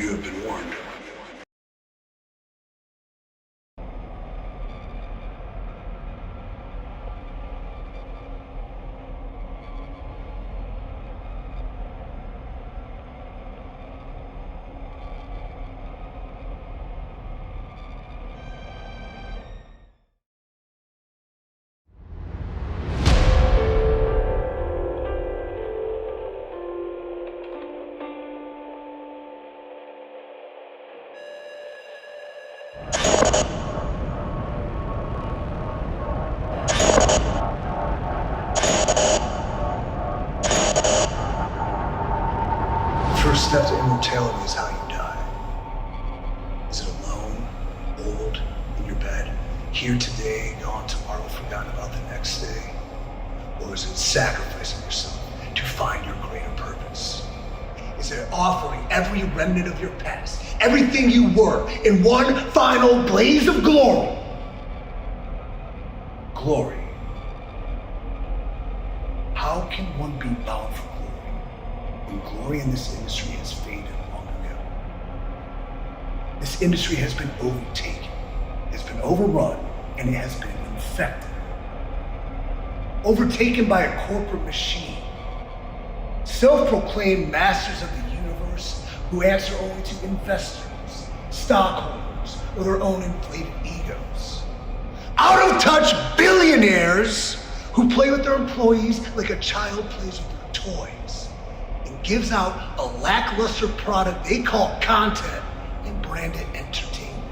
You have been warned. First step to immortality is how you die. Is it alone, old, in your bed, here today, gone tomorrow, forgotten about the next day? Or is it sacrificing yourself to find your greater purpose? Is it offering every remnant of your past, everything you were, in one final blaze of glory? Glory. How can one be bound for glory when glory in this industry has faded long ago? This industry has been overtaken, it's been overrun, and it has been infected. Overtaken by a corporate machine. Self-proclaimed masters of the universe who answer only to investors, stockholders, or their own inflated egos. Out-of-touch billionaires who play with their employees like a child plays with their toys and gives out a lackluster product they call content and brand it entertainment.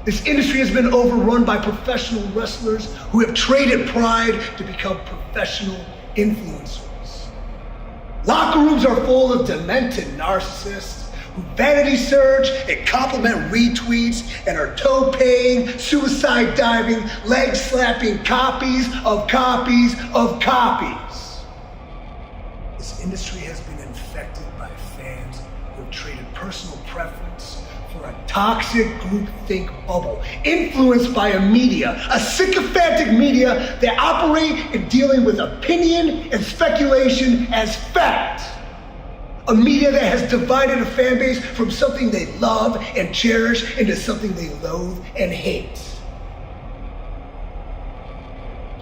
This industry has been overrun by professional wrestlers who have traded pride to become professional influencers. Locker rooms are full of demented narcissists who vanity surge and compliment retweets and are toe-paying, suicide diving, leg-slapping copies of copies of copies. This industry has been infected by fans who have traded personal preference for a toxic groupthink bubble, influenced by a media, a sycophantic media that operate in dealing with opinion and speculation as fact. A media that has divided a fan base from something they love and cherish into something they loathe and hate.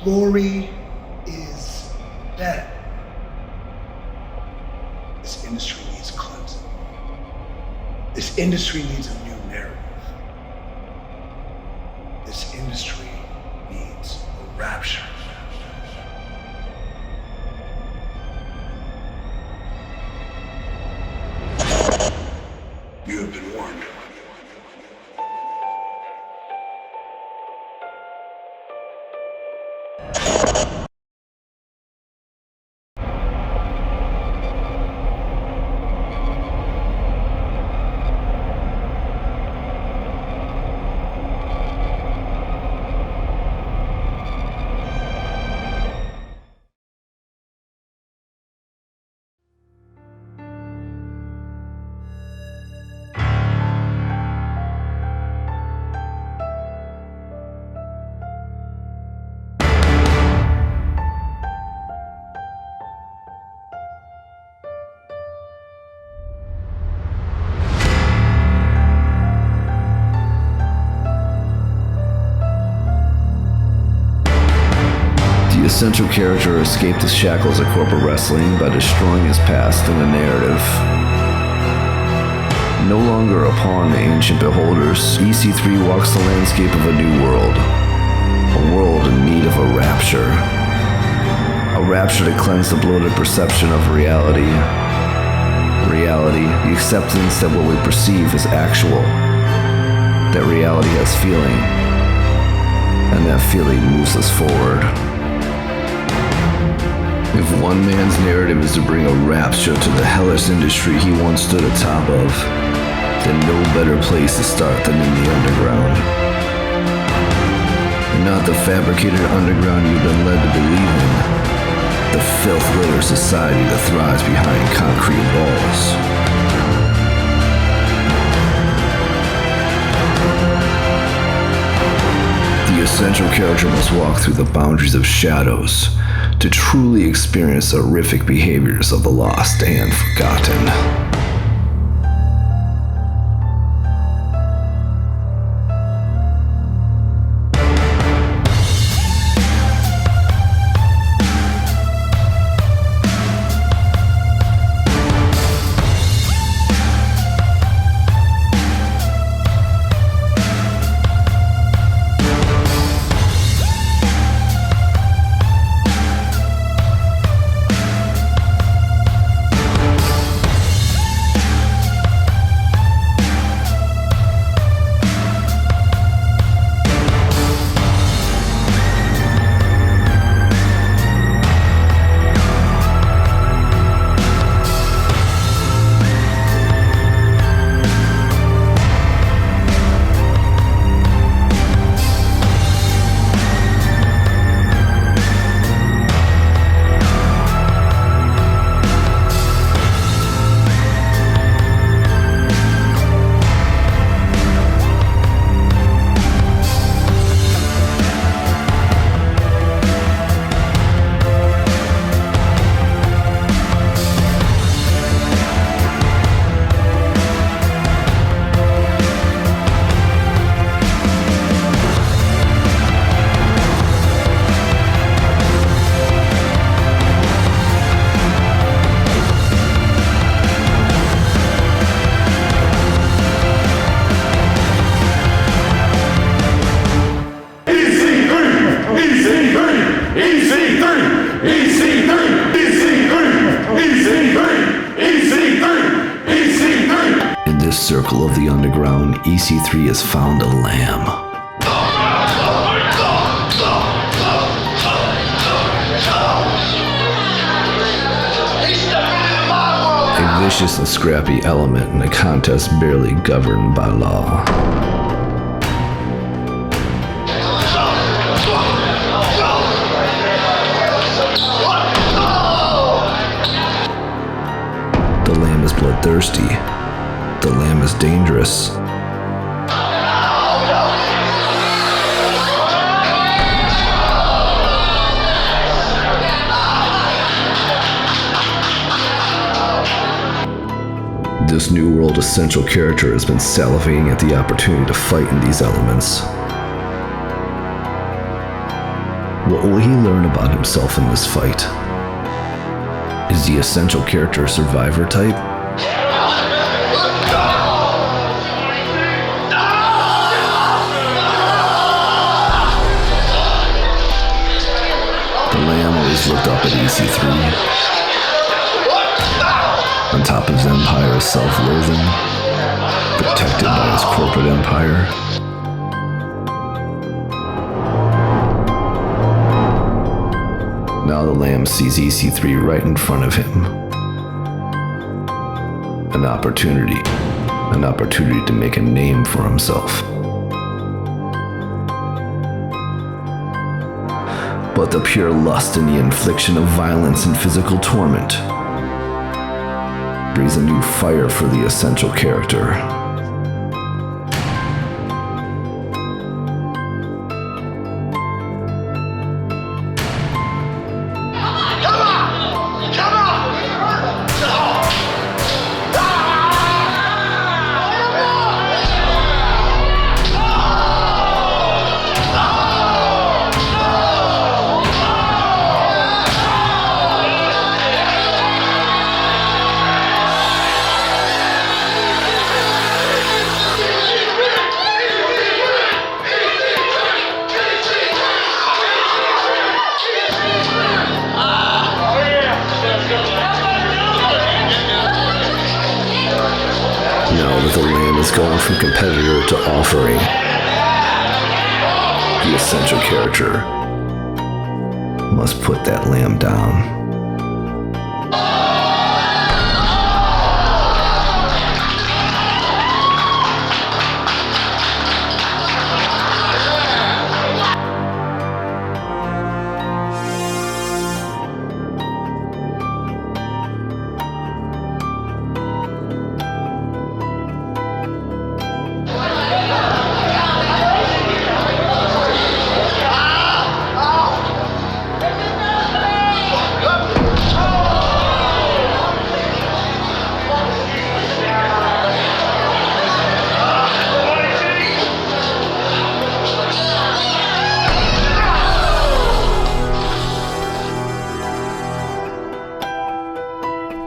Glory is dead. This industry needs cleansing. This industry needs a new narrative. This industry needs a rapture. You have been warned. The central character escaped the shackles of corporate wrestling by destroying his past in a narrative. No longer a pawn to ancient beholders, EC3 walks the landscape of a new world. A world in need of a rapture. A rapture to cleanse the bloated perception of reality. Reality, the acceptance that what we perceive is actual. That reality has feeling. And that feeling moves us forward. If one man's narrative is to bring a rapture to the hellish industry he once stood atop of, then no better place to start than in the underground. Not the fabricated underground you've been led to believe in, the filth-laden society that thrives behind concrete walls. The essential character must walk through the boundaries of shadows to truly experience the horrific behaviors of the lost and forgotten. underground, EC3 has found a lamb. A vicious and scrappy element in a contest barely governed by law. The lamb is bloodthirsty. The lamb is dangerous. This New World essential character has been salivating at the opportunity to fight in these elements. What will he learn about himself in this fight? Is the essential character a survivor type? The lamb always looked up at EC3. On top of his empire is self-loathing, protected by his corporate empire. Now the lamb sees EC3 right in front of him. An opportunity to make a name for himself. But the pure lust and the infliction of violence and physical torment breathes a new fire for the essential character. Now that the lamb is going from competitor to offering, the essential character must put that lamb down.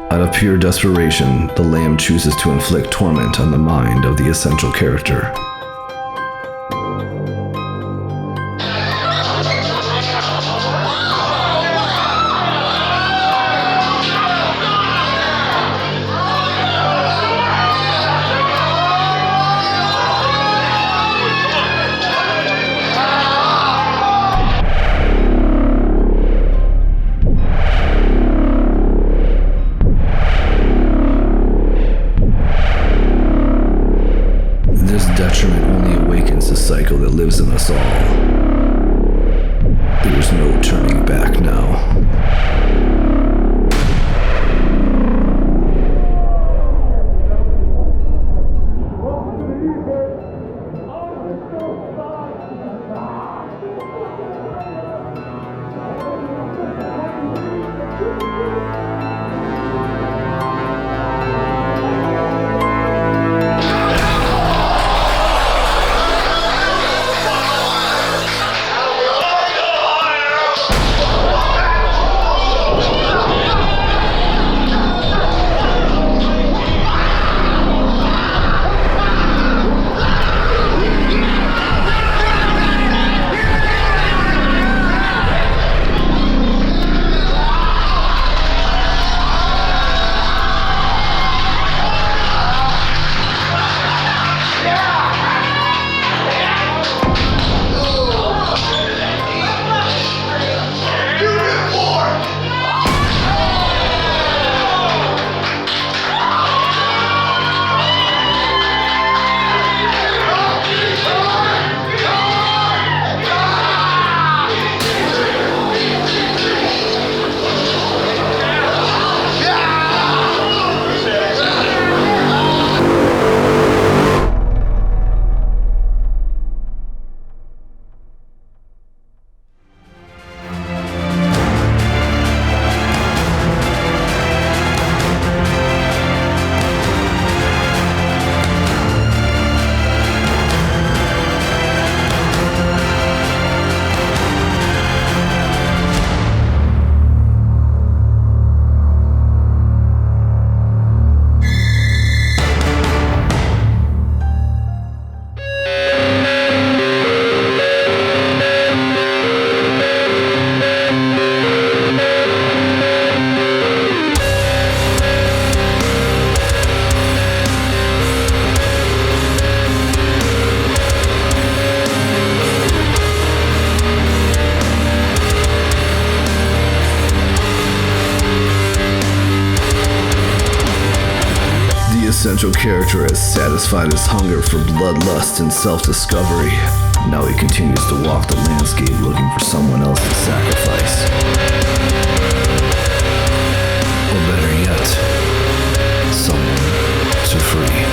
Out of pure desperation, the lamb chooses to inflict torment on the mind of the essential character. This detriment only awakens the cycle that lives in us all. There's no turning back now. central character has satisfied his hunger for bloodlust and self-discovery. Now he continues to walk the landscape looking for someone else to sacrifice. Or better yet, someone to free.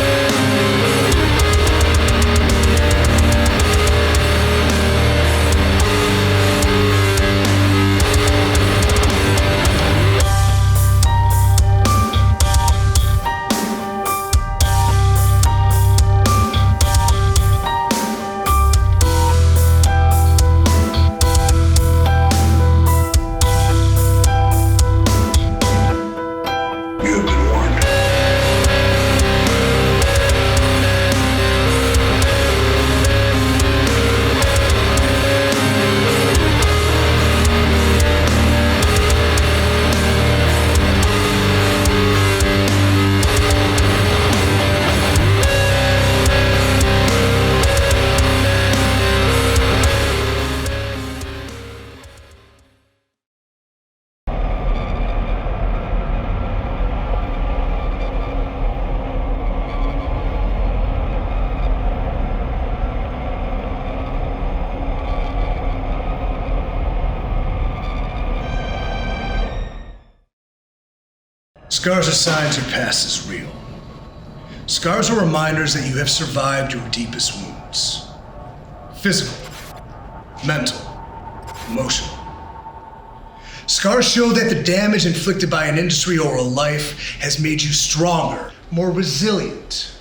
Scars are signs your past is real. Scars are reminders that you have survived your deepest wounds. Physical, mental, emotional. Scars show that the damage inflicted by an industry or a life has made you stronger, more resilient.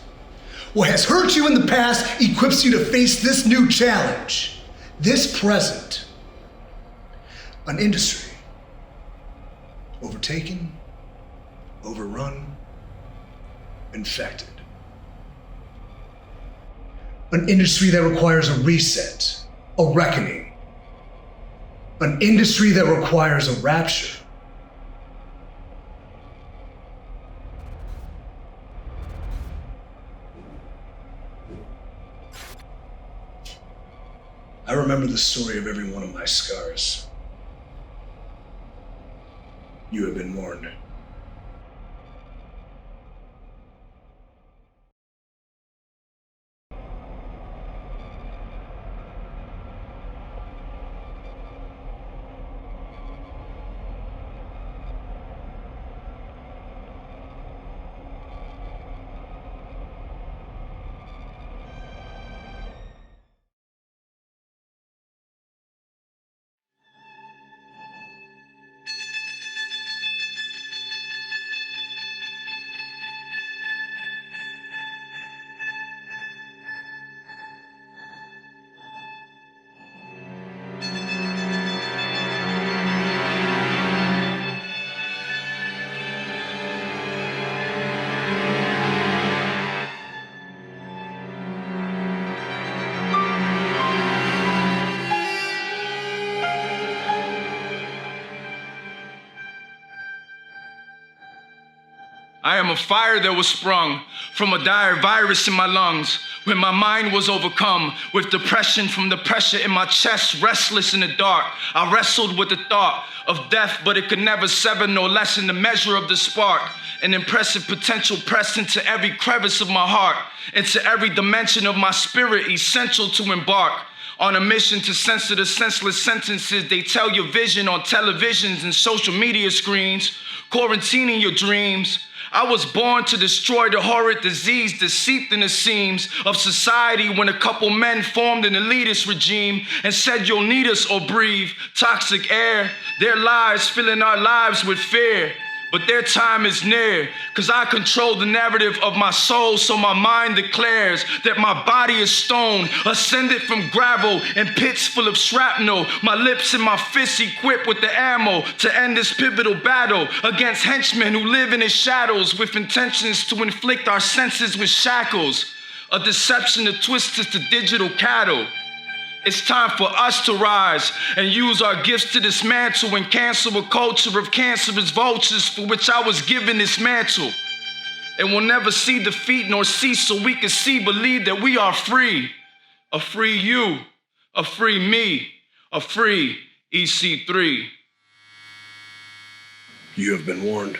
What has hurt you in the past equips you to face this new challenge, this present. An industry overtaken, overrun, infected. An industry that requires a reset, a reckoning. An industry that requires a rapture. I remember the story of every one of my scars. You have been warned. I am a fire that was sprung from a dire virus in my lungs when my mind was overcome with depression from the pressure in my chest, restless in the dark. I wrestled with the thought of death, but it could never sever nor lessen the measure of the spark. An impressive potential pressed into every crevice of my heart, into every dimension of my spirit, essential to embark on a mission to censor the senseless sentences they tell your vision on televisions and social media screens, quarantining your dreams. I was born to destroy the horrid disease that seeped in the seams of society when a couple men formed an elitist regime and said you'll need us or breathe toxic air. Their lies filling our lives with fear. But their time is near, cause I control the narrative of my soul, so my mind declares that my body is stone, ascended from gravel and pits full of shrapnel, my lips and my fists equipped with the ammo to end this pivotal battle against henchmen who live in his shadows with intentions to inflict our senses with shackles, a deception to twist us to digital cattle. It's time for us to rise and use our gifts to dismantle and cancel a culture of cancerous vultures for which I was given this mantle. And we'll never see defeat nor cease so we can see, believe that we are free. A free you, a free me, a free EC3. You have been warned.